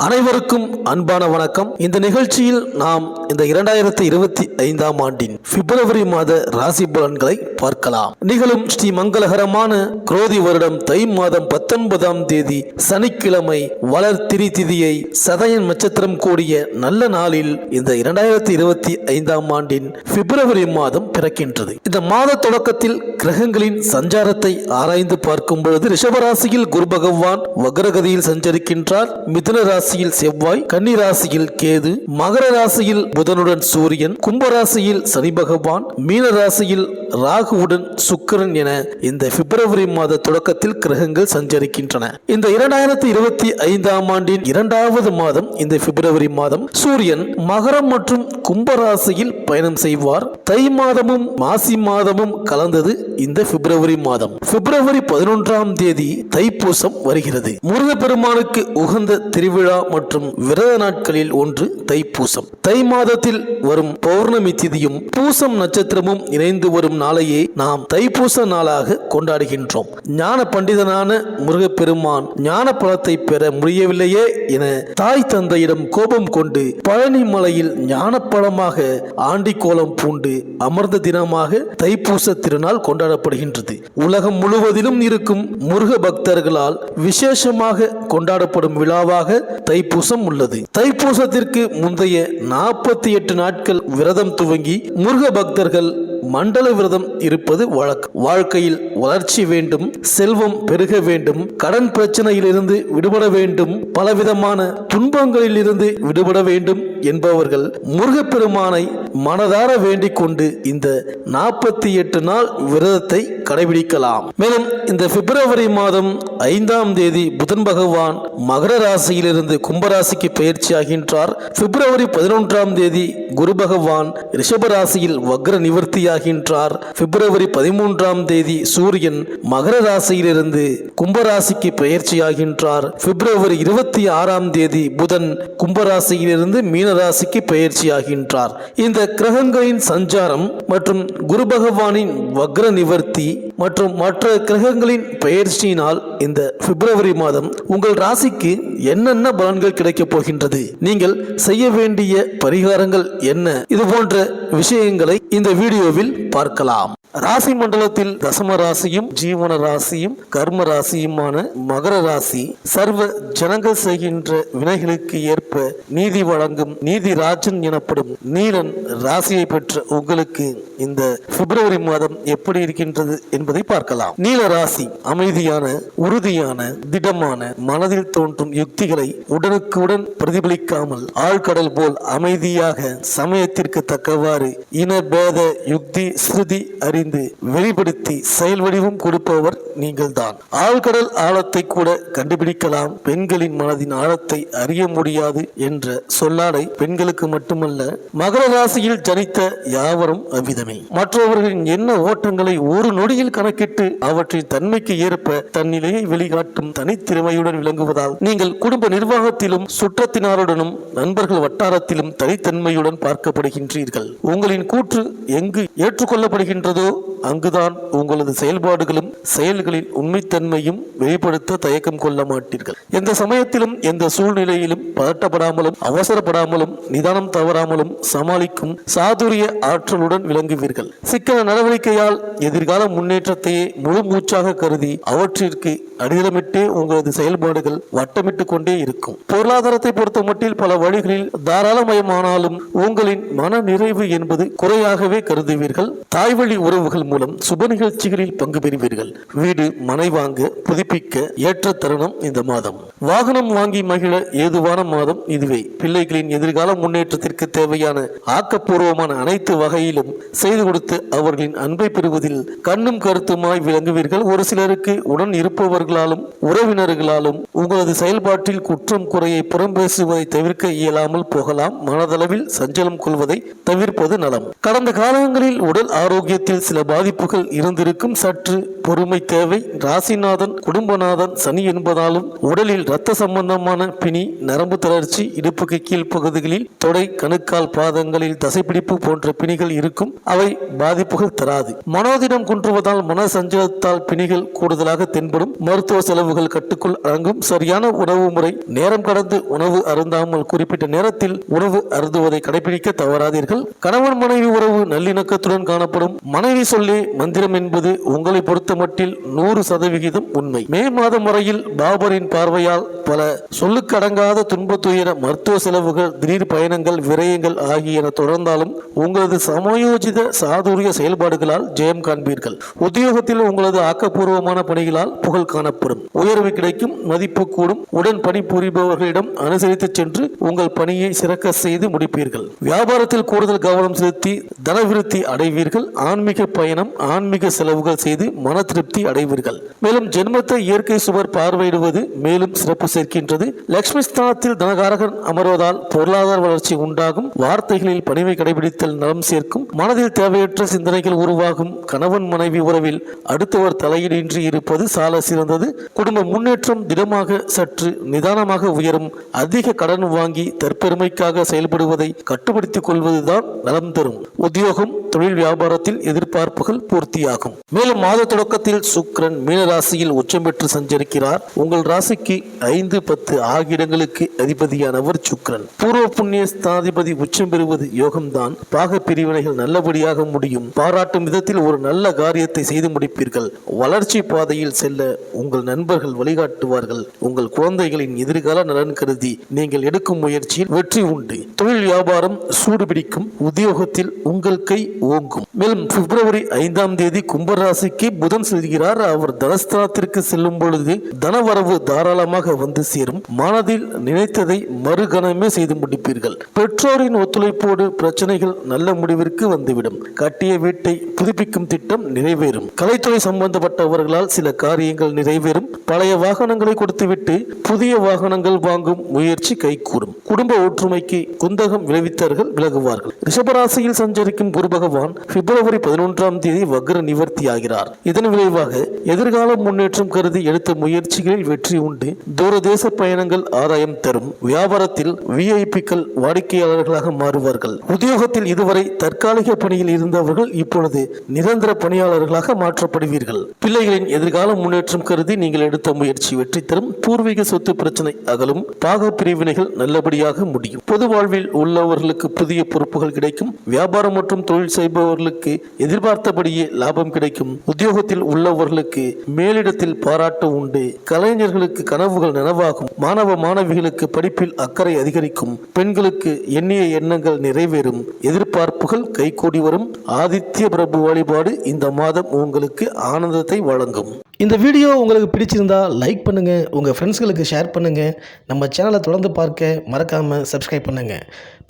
அனைவருக்கும் அன்பான வணக்கம். இந்த நிகழ்ச்சியில் நாம் இந்த 2025ஆம் ஆண்டின் பிப்ரவரி மாத ராசி பலன்களை பார்க்கலாம். நிகழும் ஸ்ரீ மங்களகரமான குரோதி வருடம் தை மாதம் 19ஆம் தேதி சனிக்கிழமை வளர்த்திரி திதியை சதயன் நட்சத்திரம் கூடிய நல்ல நாளில் இந்த 2025ஆம் ஆண்டின் பிப்ரவரி மாதம் பிறக்கின்றது. இந்த மாத தொடக்கத்தில் கிரகங்களின் சஞ்சாரத்தை ஆராய்ந்து பார்க்கும் பொழுது ரிஷபராசியில் குரு பகவான் வக்ரகதியில் சஞ்சரிக்கின்றார். மிதுன ராசியில் செவ்வாய், கன்னி ராசியில் கேது, மகர ராசியில் புதனுடன் சூரியன், கும்பராசியில் சனி பகவான், மீன ராசியில் ராகுவுடன் சுக்கிரன் என இந்த பிப்ரவரி மாத தொடக்கத்தில் கிரகங்கள் சஞ்சரிக்கின்றன. இந்த 2025ஆம் ஆண்டின் 2வது மாதம் இந்த பிப்ரவரி மாதம் சூரியன் மகரம் மற்றும் கும்பராசியில் பயணம் செய்வார். தை மாதமும் மாசி மாதமும் கலந்தது இந்த பிப்ரவரி மாதம். பிப்ரவரி 11ஆம் தேதி தைப்பூசம் வருகிறது. முருகப்பெருமானுக்கு உகந்த திருவிழா மற்றும் விரத நாட்களில் ஒன்று தைப்பூசம். தை மாதத்தில் வரும் பௌர்ணமி திதியும் பூசம் நட்சத்திரமும் இணைந்து வரும் நாளையே நாம் தைப்பூச நாளாக கொண்டாடுகின்றோம். ஞான பண்டிதனான முருகப்பெருமான் ஞான பலத்தை பெற முடியவில்லையே என தாய் தந்தையிடம் கோபம் கொண்டு பழனி மலையில் ஞான பழமாக ஆண்டி கோலம் பூண்டு அமர்ந்த தினமாக தைப்பூச திருநாள் கொண்டாடப்படுகின்றது. உலகம் முழுவதிலும் இருக்கும் முருக பக்தர்களால் விசேஷமாக கொண்டாடப்படும் விழாவாக தைப்பூசம் உள்ளது. தைப்பூசத்திற்கு முந்தைய 48 நாட்கள் விரதம் துவங்கி முருக பக்தர்கள் மண்டல விரதம் இருப்பது வழக்கம். வாழ்க்கையில் வளர்ச்சி வேண்டும், செல்வம் பெருக வேண்டும், கடன் பிரச்சனையிலிருந்து விடுபட வேண்டும், பலவிதமான துன்பங்களில் இருந்து விடுபட வேண்டும் என்பவர்கள் முருகப்பெருமானை மனதார வேண்டிக் கொண்டு இந்த 48 நாள் விரதத்தை கடைபிடிக்கலாம். மேலும் இந்த பிப்ரவரி மாதம் 5ஆம் தேதி புதன் பகவான் மகர ராசியிலிருந்து கும்பராசிக்கு பயிற்சி ஆகின்றார். பிப்ரவரி 11ஆம் தேதி குரு பகவான் ரிஷப ராசியில் வக்ர நிவர்த்தி ஆகின்றார். பிப்ரவரி 13ஆம் தேதி சூரியன் மகர ராசியிலிருந்து கும்பராசிக்கு பயிற்சி ஆகின்றார். பிப்ரவரி 26ஆம் தேதி புதன் கும்பராசியிலிருந்து மீனராசிக்கு பயிற்சி ஆகின்றார். இந்த கிரகங்களின் சஞ்சாரம் மற்றும் குரு பகவானின் வக்ர நிவர்த்தி மற்றும் மற்ற கிரகங்களின் பயிற்சியினால் இந்த பிப்ரவரி மாதம் உங்கள் ராசிக்கு என்னென்ன பலன்கள் கிடைக்கப் போகின்றது, நீங்கள் செய்ய வேண்டிய பரிகாரங்கள் என்ன, இது போன்ற விஷயங்களை இந்த வீடியோவில் பார்க்கலாம். ராசி மண்டலத்தில் தசம ராசியும் ஜீவன ராசியும் கர்ம ராசியுமான மகர ராசி சர்வ ஜனங்கள் செய்கின்ற வினைகளுக்கு ஏற்ப நீதி வழங்கும் நீதிராஜன் எனப்படும் நீலன் ராசியை பெற்ற உங்களுக்கு இந்த பிப்ரவரி மாதம் எப்படி இருக்கின்றது என்பதை பார்க்கலாம். நீல ராசி அமைதியான, உறுதியான, திடமான, மனதில் தோன்றும் யுக்திகளை உடனுக்குடன் பிரதிபலிக்காமல் ஆழ்கடல் போல் அமைதியாக சமயத்திற்கு தக்கவாறு இன பேத யுக்தி ஸ்ருதி அறிந்து வெளிப்படுத்தி செயல் வடிவம் கொடுப்பவர் நீங்கள் தான். ஆழ்கடல் ஆழத்தை கூட கண்டுபிடிக்கலாம், பெண்களின் மனதின் ஆழத்தை அறிய முடியாது என்ற சொல்லாடை பெண்களுக்கு மட்டுமல்ல மகர ராசியில் ஜனித்த யாவரும் அவ்விதமே. மற்றவர்களின் எண்ண ஓட்டங்களை ஒரு நொடியில் கணக்கிட்டு அவற்றின் தன்மைக்கு ஏற்ப தன்னிலையை வெளிக்காட்டும் தனித்திறமையுடன் விளங்குவதால் நீங்கள் குடும்ப நிர்வாகத்திலும் சுற்றத்தினாருடனும் நண்பர்கள் வட்டாரத்திலும் தனித்தன்மையுடன் பார்க்கப்படுகின்றீர்கள். உங்களின் கூற்று எங்கு ஏற்றுக்கொள்ளப்படுகின்றதோ அங்குதான் உங்களது செயல்பாடுகளும் செயல்களில் உண்மைத்தன்மையும் வெளிப்படுத்த தயக்கம் கொள்ள மாட்டீர்கள். எந்த சமயத்திலும் எந்த சூழ்நிலையிலும் பதட்டப்படாமலும் அவசரப்படாமலும் நிதானம் தவறாமலும் சமாளிக்கும் சாதுரிய ஆற்றலுடன் விளங்குவீர்கள். சிக்கன நடவடிக்கையால் எதிர்கால முன்னேற்றத்தையே முழு மூச்சாக கருதி அவற்றிற்கு அடித்தளமிட்டே உங்களது செயல்பாடுகள் வட்டமிட்டு கொண்டே இருக்கும். பொருளாதாரத்தை பொறுத்த மட்டில் பல வழிகளில் தாராளமயமானாலும் உங்களின் மன நிறைவு என்பது குறையாகவே கருதுவீர்கள். தாய்வழி உறவுகள் மூலம் சுப நிகழ்ச்சிகளில் பங்கு பெறுவீர்கள். வீடு மனை வாங்க புதுப்பிக்க ஏற்ற தருணம் இந்த மாதம். வாகனம் வாங்கி மகிழ ஏதுவான மாதம் இதுவே. பிள்ளைகளின் எதிர்கால முன்னேற்றத்திற்கு தேவையான ஆக்கப்பூர்வமான அனைத்து வகையிலும் செய்து கொடுத்து அவர்களின் அன்பை பெறுவதில் கண்ணும் கருத்துமாய் விளங்குவீர்கள். ஒரு சிலருக்கு உடன் இருப்பவர்களாலும் உறவினர்களாலும் உங்களது செயல்பாட்டில் குற்றம் குறையை புறம் பேசுவதை தவிர்க்க இயலாமல் போகலாம். மனதளவில் சஞ்சலம் கொள்வதை தவிர்ப்பது நலம். கடந்த காலங்களில் உடல் ஆரோக்கியத்தில் சில பாதிப்புகள் இருந்திருக்கும். சற்று பொறுமை தேவை. ராசிநாதன் குடும்பநாதன் சனி என்பதாலும் உடலில் இரத்த சம்பந்தமான பிணி, நரம்பு தளர்ச்சி, இடுப்புக்கு கீழ் பகுதிகளில் தொடை, கணுக்கால் பாதங்களில் தசைப்பிடிப்பு போன்ற பிணிகள் இருக்கும். அவை பாதிப்புகள் தராது. மனோதிடம் குன்றுவதால், மன சஞ்சலத்தால் பிணிகள் கூடுதலாக தென்படும். மருத்துவ செலவுகள் கட்டுக்குள் அடங்கும். சரியான உணவு முறை. நேரம் கடந்து உணவு அருந்தாமல் குறிப்பிட்ட நேரத்தில் உணவு அருந்துவதை கடைபிடிக்க தவறாதீர்கள். கணவன் மனைவி உறவு நல்லிணக்கத்துடன் காணப்படும். மனைவி சொல்லி மந்திரம் என்பது உங்களை பொறுத்த மட்டில் 100% உண்மை. மே மாதம் வரையில் பாபரின் பார்வையால் பல சொல்லுக்கடங்காத துன்ப துயர மருத்துவ செலவுகள், திடீர் பயணங்கள், விரயங்கள் ஆகியன தொடர்ந்தாலும் உங்களது சமயோஜித சாதுரிய செயல்பாடுகளால் ஜெயம் காண்பீர்கள். உத்தியோகத்தில் உங்களது ஆக்கப்பூர்வமான பணிகளால் புகழ் காணப்படும். உயர்வு கிடைக்கும். மதிப்பு கூடும். உடன் பணிபுரிபவர்களிடம் அனுசரித்து சென்று உங்கள் பணியை சிறக்க செய்து முடிப்பீர்கள். வியாபாரத்தில் கூடுதல் கவனம் செலுத்தி தனவிருத்தி அடைவீர்கள். ஆன்மீக பயணம், ஆன்மீக செலவுகள் செய்து மன திருப்தி அடைவீர்கள். மேலும் ஜென்மத்தை இயற்கை சுவர் பார்வையிடுவது மேலும் சிறப்பு சேர்க்கின்றது. லட்சுமி ஸ்தானத்தில் தனகாரகன் அமர்வதால் பொருளாதார வளர்ச்சி உண்டாகும். வார்த்தைகளில் பணிவை கடைபிடித்தல் நலம் சேர்க்கும். மனதில் தேவையற்ற சிந்தனைகள் உருவாகும். கணவன் மனைவி உறவில் அடுத்தவர் தலையீடின்றி இருப்பது சால சிறந்தது. குடும்ப முன்னேற்றம் திடமாக, சற்று நிதானமாக உயரும். அதிக கடன் வாங்கி தற்பெருமைக்காக செயல்படுவதை கட்டுப்படுத்திக் கொள்வதுதான் நலம் தரும். உத்தியோகம், தொழில், வியாபாரத்தில் எதிர்பார்ப்புகள் பூர்த்தியாகும். மேலும் மாத தொடக்கத்தில் சுக்கிரன் மீனராசியில் உச்சம் பெற்று சஞ்சரிக்கிறார். உங்கள் ராசிக்கு 5, 10 ஆகிய இடங்களுக்கு அதிபதியானவர் சுக்கிரன். பூர்வ புண்ணிய ஸ்தானாதிபதி உச்சம் பெறுவது யோகம்தான். பாக பிரிவினைகள் நல்லபடியாக முடியும். பாராட்டும் விதத்தில் ஒரு நல்ல காரியத்தை செய்து முடிப்பீர்கள். வளர்ச்சி பாதையில் செல்ல உங்கள் நண்பர்கள் வழிகாட்டுவார்கள். உங்கள் குழந்தைகளின் எதிர்கால நலன் கருதி நீங்கள் எடுக்கும் முயற்சியில் வெற்றி உண்டு. தொழில் வியாபாரம் சூடுபிடிக்கும். உத்தியோகத்தில் உங்கள் கை ஓங்கும். மேலும் பிப்ரவரி 5ஆம் தேதி கும்பராசிக்கு புதன் செல்கிறார். அவர் தனஸ்தானத்திற்கு செல்லும் பொழுது தனவரவு தாராளமாக வந்து சேரும். மனதில் நினைத்ததை மறுகணமே செய்து முடிப்பீர்கள். பெற்றோரின் ஒத்துழைப்போடு பிரச்சனைகள் நல்ல முடிவிற்கு வந்துவிடும். கட்டிய வீட்டை புதுப்பிக்கும் திட்டம் நிறைவேறும். கலைத்துறை சம்பந்தப்பட்டவர்களால் சில காரியங்கள் நிறைவேறும். பழைய வாகனங்களை கொடுத்துவிட்டு புதிய வாகனங்கள் வாங்கும் முயற்சி கைகூடும். குடும்ப ஒற்றுமைக்கு குந்தகம் விளைவித்தவர்கள் விலகுவார்கள். ரிஷபராசியில் சஞ்சரிக்கும் குரு பகவான் பிப்ரவரி 11ஆம் தேதி வக்ர நிவர்த்தி ஆகிறார். இதன் விளைவாக எதிர்கால முன்னேற்றம் கருதி எடுத்த முயற்சிகளில் வெற்றி உண்டு. தூரதேச பயணங்கள் ஆதாயம் தரும். வியாபாரத்தில் விஐபிக்கள் வாடிக்கையாளர்களாக மாறுவார்கள். உத்தியோகத்தில் இதுவரை தற்காலிக பணியில் இருந்தவர்கள் இப்பொழுது நிரந்தர பணியாளர்களாக மாற்றப்படுவீர்கள். பிள்ளைகளின் எதிர்கால முன்னேற்றம் கருதி நீங்கள் எடுத்த முயற்சி வெற்றி தரும். பூர்வீக சொத்து பிரச்சனை அகலும். பாக பிரிவினைகள் நல்லபடியாக முடியும். பொது வாழ்வில் உள்ளவர்களுக்கு புதிய பொறுப்புகள் கிடைக்கும். வியாபாரம் மற்றும் தொழில் செய்பவர்களுக்கு எதிர்பார்த்தபடியே லாபம் கிடைக்கும். உத்தியோகத்தில் உள்ளவர்களுக்கு மேலிடத்தில் பாராட்டு உண்டு. கலைஞர்களுக்கு கனவுகள் நனவாகும். மாணவ மாணவிகளுக்கு படிப்பில் அக்கறை அதிகரிக்கும். பெண்களுக்கு எண்ணிய எண்ணங்கள் நிறைவேறும். எதிர்பார்ப்புகள் கைகூடி வரும். ஆதித்ய பிரபு வழிபாடு இந்த மாதம் உங்களுக்கு ஆனந்தத்தை வழங்கும். இந்த வீடியோ உங்களுக்கு பிடிச்சிருந்தா லைக் பண்ணுங்க, உங்க ஃப்ரெண்ட்ஸ்களுக்கு ஷேர் பண்ணுங்க. நம்ம சேனலை தொடர்ந்து பார்க்க மறக்காம சப்ஸ்கிரைப் பண்ணுங்க.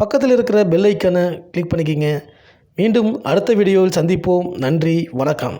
பக்கத்தில் இருக்கிற பெல் ஐக்கானை கிளிக் பண்ணிக்கிங்க. மீண்டும் அடுத்த வீடியோவில் சந்திப்போம். நன்றி, வணக்கம்.